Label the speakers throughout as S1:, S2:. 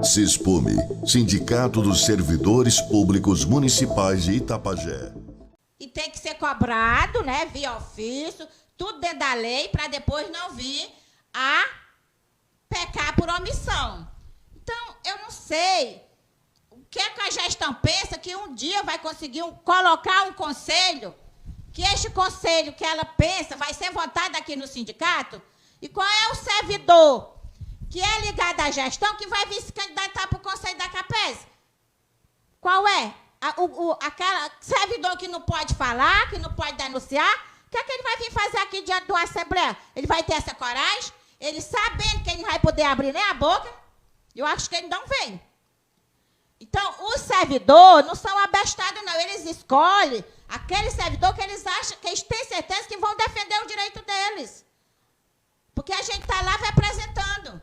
S1: Sespume, Sindicato dos Servidores Públicos Municipais de Itapajé.
S2: E tem que ser cobrado, né, via ofício, tudo dentro da lei, para depois não vir a pecar por omissão. Então, eu não sei o que é que a gestão pensa que um dia vai conseguir colocar um conselho, que este conselho que ela pensa vai ser votado aqui no sindicato, e qual é o servidor que é ligado à gestão que vai vir se candidatar para o conselho da CAPES? Qual é? Aquela servidor que não pode falar, que não pode denunciar, o que é que ele vai vir fazer aqui diante de uma assembleia? Ele vai ter essa coragem? Ele sabendo que ele não vai poder abrir nem a boca? Eu acho que ele não vem. Então, os servidores não são abestados, não. Eles escolhem aquele servidor que eles acham, que eles têm certeza que vão defender o direito deles. Porque a gente está lá representando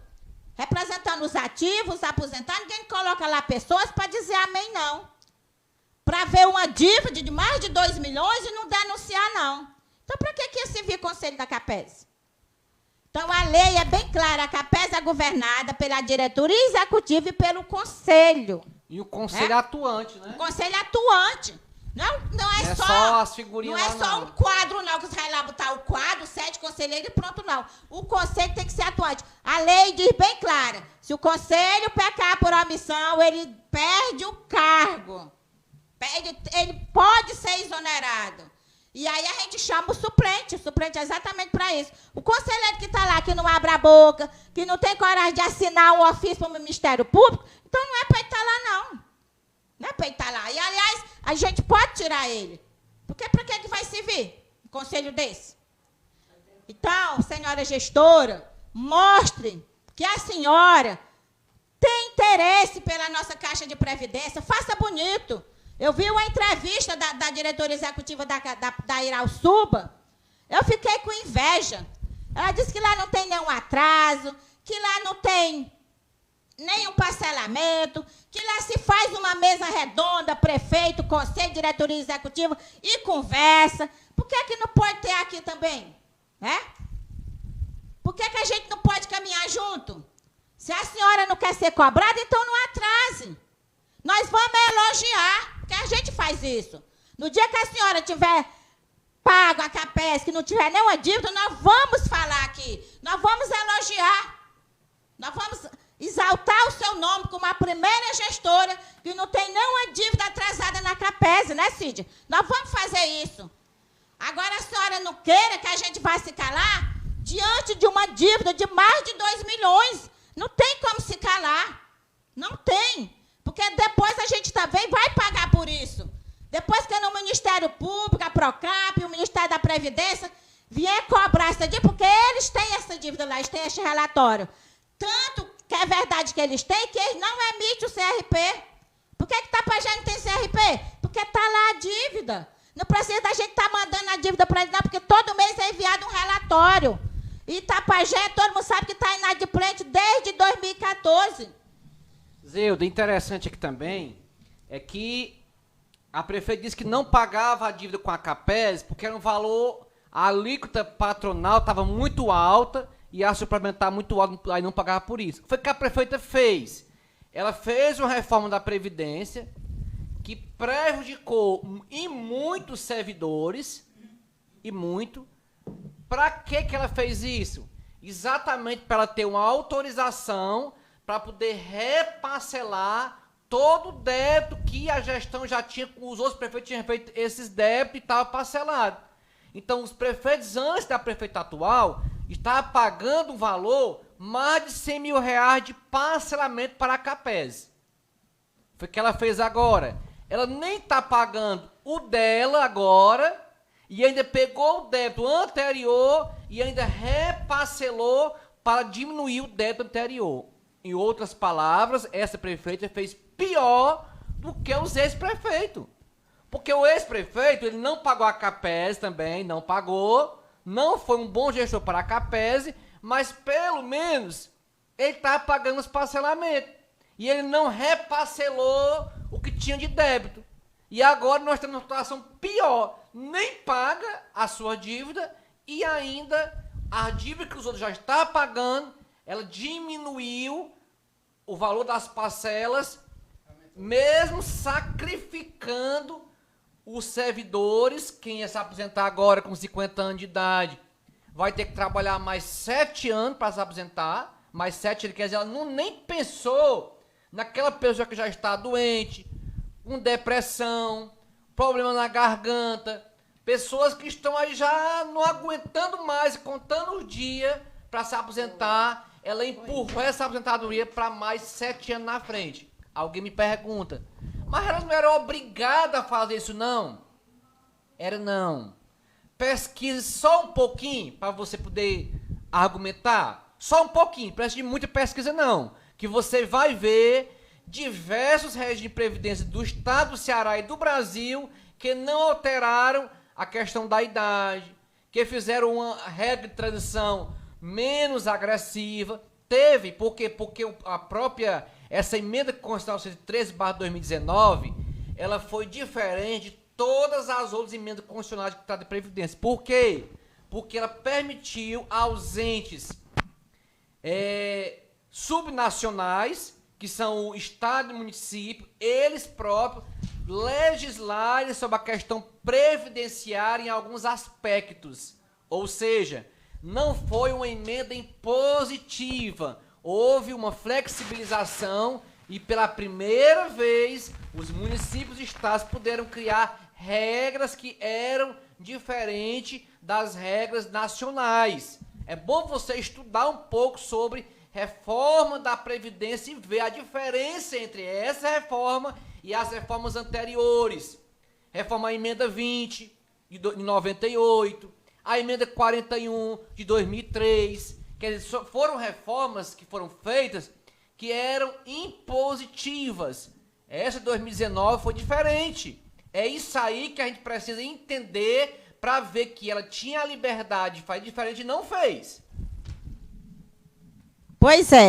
S2: os ativos, os aposentados, ninguém coloca lá pessoas para dizer amém, não. Para ver uma dívida de mais de 2 milhões e não denunciar, não. Então, para que ia servir o conselho da CAPES? Então, a lei é bem clara, a CAPES é governada pela diretoria executiva e pelo conselho.
S3: E o conselho atuante, né?
S2: O conselho atuante. Não é
S3: só as figurinhas
S2: lá,
S3: não.
S2: Não é só um quadro, não, que você vai lá botar o quadro, 7 conselheiros e pronto, não. O conselho tem que ser atuante. A lei diz bem clara, se o conselho pecar por omissão, ele perde o cargo. Ele pode ser exonerado. E aí a gente chama o suplente é exatamente para isso. O conselheiro que está lá, que não abre a boca, que não tem coragem de assinar um ofício para o Ministério Público, então não é para ele estar lá, não. Não é para ele estar lá. E, aliás, a gente pode tirar ele. Porque para que vai servir um conselho desse? Então, senhora gestora, mostre que a senhora tem interesse pela nossa Caixa de Previdência. Faça bonito. Eu vi uma entrevista da diretoria executiva da Irauçuba. Eu fiquei com inveja. Ela disse que lá não tem nenhum atraso, que lá não tem nenhum parcelamento, que lá se faz uma mesa redonda, prefeito, conselho, diretoria executiva e conversa. Por que que não pode ter aqui também? Por que a gente não pode caminhar junto? Se a senhora não quer ser cobrada, então não atrase. Nós vamos elogiar, porque a gente faz isso. No dia que a senhora tiver pago a CAPES, que não tiver nenhuma dívida, nós vamos falar aqui. Nós vamos elogiar. Nós vamos exaltar o seu nome como a primeira gestora que não tem nenhuma dívida atrasada na CAPES, né, Cid? Nós vamos fazer isso. Agora, a senhora não queira que a gente vá se calar diante de uma dívida de mais de 2 milhões. Não tem como se calar. Não tem. Porque depois a gente também vai pagar por isso. Depois que no Ministério Público, a Procap, o Ministério da Previdência vier cobrar essa dívida, porque eles têm essa dívida lá, eles têm este relatório. Tanto que é verdade que eles têm, que eles não emitem o CRP. Por que Itapajé não tem CRP? Porque está lá a dívida. Não precisa da gente estar mandando a dívida para eles, não, porque todo mês é enviado um relatório. E Itapajé, todo mundo sabe que está inadimplente desde 2014.
S3: Zeuda, interessante aqui também é que a prefeita disse que não pagava a dívida com a CAPES porque era um valor, a alíquota patronal estava muito alta e a suplementar muito alto, aí não pagava por isso. Foi o que a prefeita fez. Ela fez uma reforma da Previdência que prejudicou em muitos servidores, e muito. Para que ela fez isso? Exatamente para ela ter uma autorização para poder reparcelar todo o débito que a gestão já tinha, os outros prefeitos tinham feito esses débitos e estava parcelado. Então, os prefeitos, antes da prefeita atual, estavam pagando um valor mais de 100 mil reais de parcelamento para a CAPES. Foi o que ela fez agora. Ela nem está pagando o dela agora e ainda pegou o débito anterior e ainda reparcelou para diminuir o débito anterior. Em outras palavras, essa prefeita fez pior do que os ex-prefeitos. Porque o ex-prefeito, ele não pagou a CAPES também, não pagou, não foi um bom gestor para a CAPES, mas pelo menos ele estava pagando os parcelamentos. E ele não reparcelou o que tinha de débito. E agora nós temos uma situação pior. Nem paga a sua dívida e ainda a dívida que os outros já estavam pagando, ela ela diminuiu o valor das parcelas, mesmo sacrificando os servidores. Quem ia se aposentar agora com 50 anos de idade vai ter que trabalhar mais 7 anos para se aposentar. Mais 7, quer dizer, ela nem pensou naquela pessoa que já está doente, com depressão, problema na garganta, pessoas que estão aí já não aguentando mais, contando os dias para se aposentar. Ela empurrou essa aposentadoria para mais 7 anos na frente. Alguém me pergunta, mas elas não eram obrigadas a fazer isso, não? Era não. Pesquise só um pouquinho para você poder argumentar. Só um pouquinho, não precisa de muita pesquisa não. Que você vai ver diversos regimes de previdência do estado do Ceará e do Brasil que não alteraram a questão da idade, que fizeram uma regra de transição menos agressiva. Teve, porque a própria, essa emenda constitucional 113/2019, ela foi diferente de todas as outras emendas constitucionais que tratam de previdência. Por quê? Porque ela permitiu ausentes subnacionais, que são o estado e o município, eles próprios legislarem sobre a questão previdenciária em alguns aspectos. Ou seja, não foi uma emenda impositiva, houve uma flexibilização e pela primeira vez os municípios e estados puderam criar regras que eram diferentes das regras nacionais. É bom você estudar um pouco sobre reforma da Previdência e ver a diferença entre essa reforma e as reformas anteriores. Reforma a emenda 20 de 98, a emenda 41 de 2003, quer dizer, foram reformas que foram feitas que eram impositivas. Essa de 2019 foi diferente. É isso aí que a gente precisa entender para ver que ela tinha a liberdade de fazer diferente e não fez.
S2: Pois é.